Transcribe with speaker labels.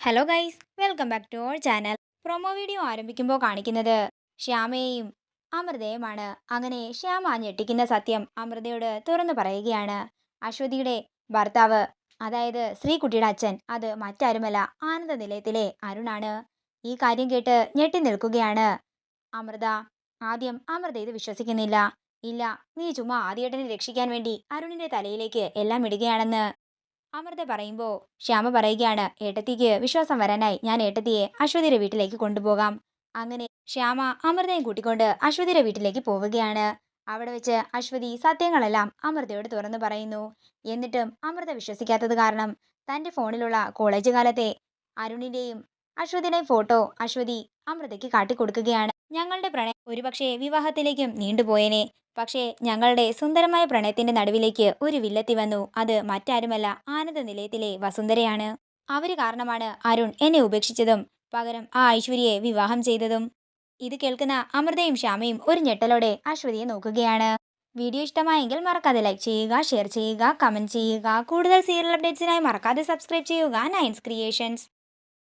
Speaker 1: Hello guys, welcome back to our channel. Promo video ആരംഭിക്കുമ്പോൾ കാണിക്കുന്നത് ശ്യാമയെയും അമൃതയുമാണ്. അങ്ങനെ ശ്യാമ ഞെട്ടിക്കുന്ന സത്യം അമൃതയോട് തുറന്നു പറയുകയാണ്. അശ്വതിയുടെ ഭർത്താവ്, അതായത് ശ്രീകുട്ടിയുടെ അച്ഛൻ, അത് മറ്റാരുമല്ല, ആനന്ദ നിലയത്തിലെ അരുണാണ്. ഈ കാര്യം കേട്ട് ഞെട്ടി നിൽക്കുകയാണ് അമൃത. ആദ്യം അമൃത ഇത് വിശ്വസിക്കുന്നില്ല. ഇല്ല, നീ ചുമ്മാ ആദ്യേട്ടനെ രക്ഷിക്കാൻ വേണ്ടി അരുണിന്റെ തലയിലേക്ക് എല്ലാം ഇടുകയാണെന്ന് അമൃത പറയുമ്പോൾ ശ്യാമ പറയുകയാണ്, ഏട്ടത്തിക്ക് വിശ്വാസം വരാനായി ഞാൻ ഏട്ടത്തിയെ അശ്വതിയുടെ വീട്ടിലേക്ക് കൊണ്ടുപോകാം. അങ്ങനെ ശ്യാമ അമൃതയും കൂട്ടിക്കൊണ്ട് അശ്വതിയുടെ വീട്ടിലേക്ക് പോവുകയാണ്. അവിടെ വെച്ച് അശ്വതി സത്യങ്ങളെല്ലാം അമൃതയോട് തുറന്നു പറയുന്നു. എന്നിട്ടും അമൃത വിശ്വസിക്കാത്തത് കാരണം തന്റെ ഫോണിലുള്ള കോളേജ് കാലത്തെ അരുണിന്റെയും അശ്വതിയുടെയും ഫോട്ടോ അശ്വതി അമൃതയ്ക്ക് കാട്ടിക്കൊടുക്കുകയാണ്. ഞങ്ങളുടെ പ്രണയം ഒരുപക്ഷെ വിവാഹത്തിലേക്കും നീണ്ടുപോയേനെ. പക്ഷേ ഞങ്ങളുടെ സുന്ദരമായ പ്രണയത്തിന്റെ നടുവിലേക്ക് ഒരു വില്ലത്തി വന്നു. അത് മറ്റാരുമല്ല, ആനന്ദ നിലയത്തിലെ വസുന്ധരയാണ്. അവര് കാരണമാണ് അരുൺ എന്നെ ഉപേക്ഷിച്ചതും പകരം ആ ഐശ്വര്യയെ വിവാഹം ചെയ്തതും. ഇത് കേൾക്കുന്ന അമൃതയും ശ്യാമയും ഒരു ഞെട്ടലോടെ അശ്വതിയെ നോക്കുകയാണ്. വീഡിയോ ഇഷ്ടമായെങ്കിൽ മറക്കാതെ ലൈക്ക് ചെയ്യുക, ഷെയർ ചെയ്യുക, കമന്റ് ചെയ്യുക. കൂടുതൽ സീരിയൽ അപ്ഡേറ്റ്സിനായി മറക്കാതെ സബ്സ്ക്രൈബ് ചെയ്യുക നയൻസ് ക്രിയേഷൻസ്.